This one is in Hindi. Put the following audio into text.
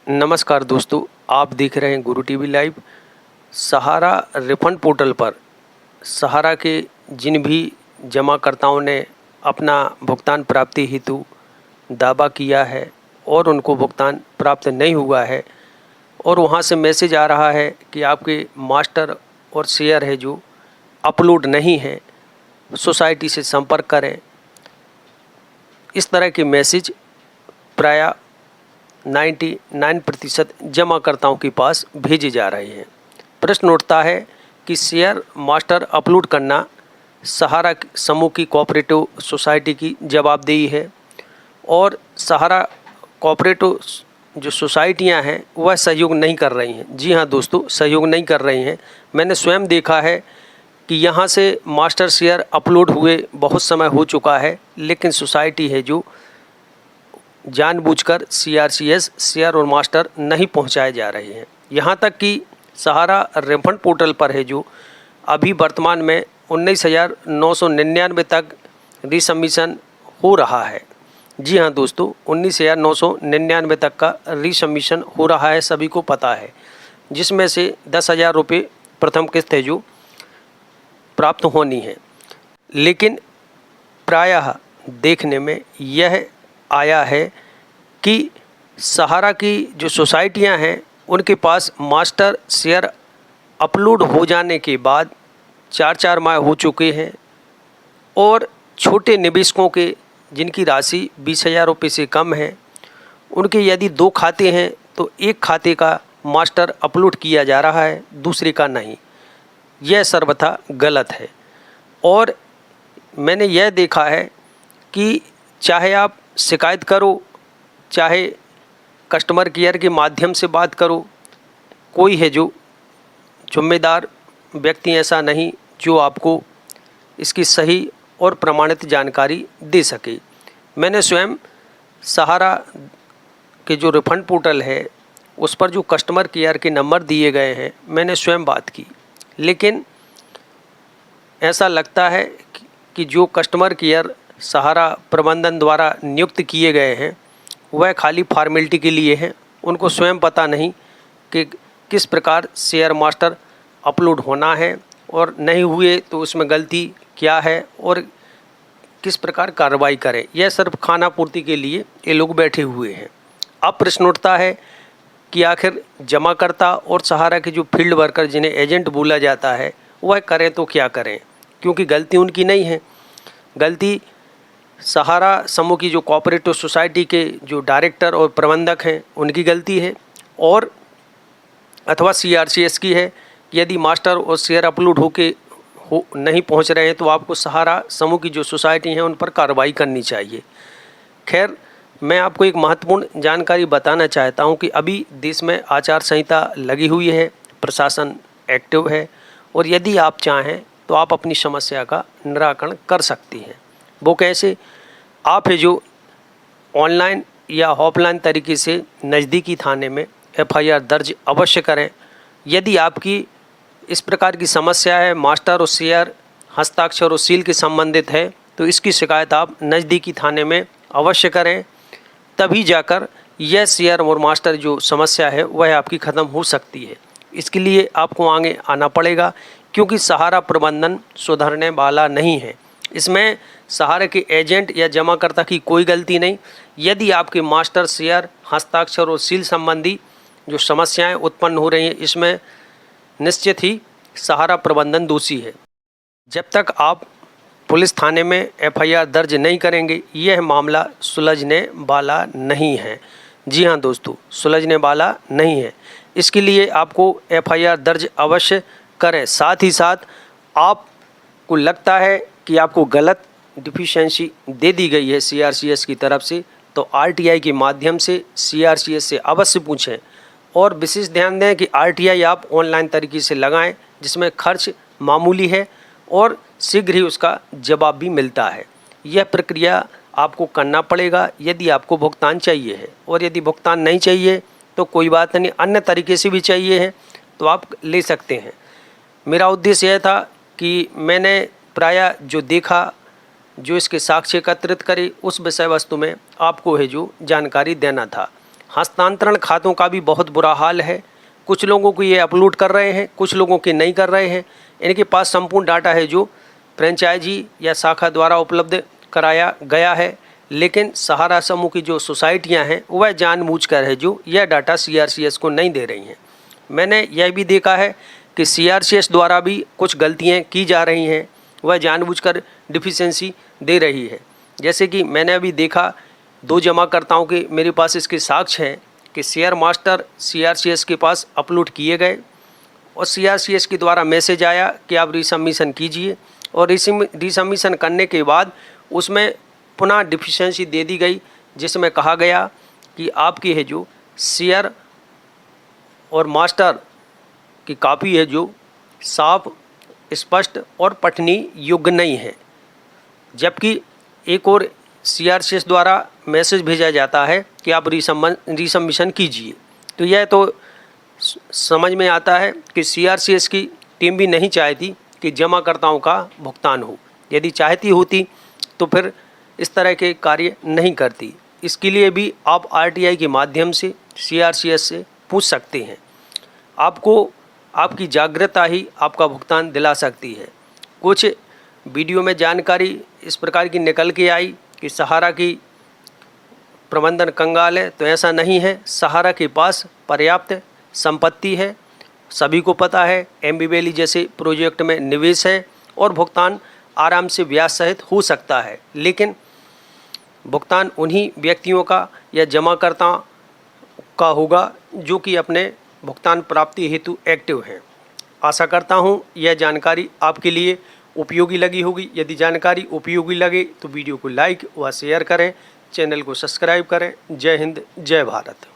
नमस्कार दोस्तों, आप देख रहे हैं गुरु टीवी लाइव। सहारा रिफंड पोर्टल पर सहारा के जिन भी जमाकर्ताओं ने अपना भुगतान प्राप्ति हेतु दावा किया है और उनको भुगतान प्राप्त नहीं हुआ है और वहां से मैसेज आ रहा है कि आपके मास्टर और शेयर है जो अपलोड नहीं है, सोसाइटी से संपर्क करें। इस तरह के मैसेज प्रायः 99% जमाकर्ताओं के पास भेजे जा रहे हैं। प्रश्न उठता है कि शेयर मास्टर अपलोड करना सहारा समूह की कोऑपरेटिव सोसाइटी की जवाबदेही है और सहारा कोऑपरेटिव जो सोसाइटियां हैं वह सहयोग नहीं कर रही हैं। जी हाँ दोस्तों, सहयोग नहीं कर रही हैं। मैंने स्वयं देखा है कि यहाँ से मास्टर शेयर अपलोड हुए बहुत समय हो चुका है, लेकिन सोसाइटी है जो जानबूझकर CRCS शेयर और मास्टर नहीं पहुंचाए जा रहे हैं। यहां तक कि सहारा रिफंड पोर्टल पर है जो अभी वर्तमान में 19,999 तक रीसबमिशन हो रहा है। जी हां दोस्तों, 19,999 तक का रीसबमिशन हो रहा है, सभी को पता है, जिसमें से 10,000 रुपये प्रथम किस्त है जो प्राप्त होनी है। लेकिन प्रायः देखने में यह आया है कि सहारा की जो सोसाइटियां हैं उनके पास मास्टर शेयर अपलोड हो जाने के बाद 4 माह हो चुके हैं और छोटे निवेशकों के जिनकी राशि 20,000 रुपये से कम है, उनके यदि 2 खाते हैं तो एक खाते का मास्टर अपलोड किया जा रहा है, दूसरे का नहीं। यह सर्वथा गलत है। और मैंने यह देखा है कि चाहे आप शिकायत करो, चाहे कस्टमर केयर के माध्यम से बात करो, कोई है जो जिम्मेदार व्यक्ति ऐसा नहीं जो आपको इसकी सही और प्रमाणित जानकारी दे सके। मैंने स्वयं सहारा के जो रिफंड पोर्टल है उस पर जो कस्टमर केयर के नंबर दिए गए हैं, मैंने स्वयं बात की, लेकिन ऐसा लगता है कि जो कस्टमर केयर सहारा प्रबंधन द्वारा नियुक्त किए गए हैं वह खाली फॉर्मेलिटी के लिए हैं। उनको स्वयं पता नहीं कि किस प्रकार शेयर मास्टर अपलोड होना है और नहीं हुए तो उसमें गलती क्या है और किस प्रकार कार्रवाई करें। यह सिर्फ खाना पूर्ति के लिए ये लोग बैठे हुए हैं। अब प्रश्न उठता है कि आखिर जमाकर्ता और सहारा के जो फील्ड वर्कर जिन्हें एजेंट बोला जाता है वह करें तो क्या करें, क्योंकि गलती उनकी नहीं है। गलती सहारा समूह की जो कोऑपरेटिव सोसाइटी के जो डायरेक्टर और प्रबंधक हैं उनकी गलती है, और अथवा CRCS की है। यदि मास्टर और शेयर अपलोड नहीं पहुंच रहे हैं तो आपको सहारा समूह की जो सोसाइटी हैं उन पर कार्रवाई करनी चाहिए। खैर, मैं आपको एक महत्वपूर्ण जानकारी बताना चाहता हूं कि अभी देश में आचार संहिता लगी हुई है, प्रशासन एक्टिव है, और यदि आप चाहें तो आप अपनी समस्या का निराकरण कर सकती हैं। वो कैसे? आप है जो ऑनलाइन या ऑफलाइन तरीके से नज़दीकी थाने में FIR दर्ज अवश्य करें। यदि आपकी इस प्रकार की समस्या है, मास्टर और शेयर हस्ताक्षर और सील के संबंधित है, तो इसकी शिकायत आप नज़दीकी थाने में अवश्य करें। तभी जाकर यह शेयर और मास्टर जो समस्या है वह आपकी ख़त्म हो सकती है। इसके लिए आपको आगे आना पड़ेगा, क्योंकि सहारा प्रबंधन सुधरने वाला नहीं है। इसमें सहारा के एजेंट या जमाकर्ता की कोई गलती नहीं। यदि आपके मास्टर शेयर हस्ताक्षर और सील संबंधी जो समस्याएं उत्पन्न हो रही हैं, इसमें निश्चित ही सहारा प्रबंधन दोषी है। जब तक आप पुलिस थाने में FIR दर्ज नहीं करेंगे, यह मामला सुलझने वाला नहीं है। जी हाँ दोस्तों, सुलझने वाला नहीं है। इसके लिए आपको FIR दर्ज अवश्य करें। साथ ही साथ आपको लगता है कि आपको गलत डिफिशिएंसी दे दी गई है CRCS की तरफ से, तो RTI के माध्यम से CRCS से अवश्य पूछें। और विशेष ध्यान दें कि RTI आप ऑनलाइन तरीके से लगाएं, जिसमें खर्च मामूली है और शीघ्र ही उसका जवाब भी मिलता है। यह प्रक्रिया आपको करना पड़ेगा यदि आपको भुगतान चाहिए है, और यदि भुगतान नहीं चाहिए तो कोई बात नहीं, अन्य तरीके से भी चाहिए है तो आप ले सकते हैं। मेरा उद्देश्य यह था कि मैंने प्रायः जो देखा, जो इसके साक्ष्य एकत्रित करे, उस विषय वस्तु में आपको है जो जानकारी देना था। हस्तांतरण खातों का भी बहुत बुरा हाल है। कुछ लोगों को ये अपलोड कर रहे हैं, कुछ लोगों के नहीं कर रहे हैं। इनके पास संपूर्ण डाटा है जो फ्रेंचाइजी या शाखा द्वारा उपलब्ध कराया गया है, लेकिन सहारा समूह की जो सोसाइटियां हैं वह जानबूझकर है जो यह डाटा CRCS को नहीं दे रही हैं। मैंने यह भी देखा है कि CRCS द्वारा भी कुछ गलतियां की जा रही हैं, वह जानबूझकर डिफिशेंसी दे रही है। जैसे कि मैंने अभी देखा 2 जमाकर्ताओं के मेरे पास इसके साक्ष्य हैं कि शेयर मास्टर CRCS के पास अपलोड किए गए और CRCS के द्वारा मैसेज आया कि आप रीसबमिशन कीजिए, और रीसबमिशन करने के बाद उसमें पुनः डिफिशेंसी दे दी गई, जिसमें कहा गया कि आपकी है जो शेयर और मास्टर की कॉपी है जो साफ, स्पष्ट और पठनीय योग्य नहीं है। जबकि एक और CRCS द्वारा मैसेज भेजा जाता है कि आप रीसबमिशन कीजिए। तो यह तो समझ में आता है कि CRCS की टीम भी नहीं चाहती कि जमाकर्ताओं का भुगतान हो। यदि चाहती होती तो फिर इस तरह के कार्य नहीं करती। इसके लिए भी आप RTI के माध्यम से CRCS से पूछ सकते हैं। आपको आपकी जागरूकता ही आपका भुगतान दिला सकती है। कुछ वीडियो में जानकारी इस प्रकार की निकल के आई कि सहारा की प्रबंधन कंगाल है, तो ऐसा नहीं है। सहारा के पास पर्याप्त संपत्ति है, सभी को पता है। MB वैली जैसे प्रोजेक्ट में निवेश है और भुगतान आराम से ब्याज सहित हो सकता है, लेकिन भुगतान उन्हीं व्यक्तियों का या जमाकर्ता का होगा जो कि अपने भुगतान प्राप्ति हेतु एक्टिव हैं। आशा करता हूं यह जानकारी आपके लिए उपयोगी लगी होगी। यदि जानकारी उपयोगी लगे तो वीडियो को लाइक व शेयर करें, चैनल को सब्सक्राइब करें। जय हिंद, जय भारत।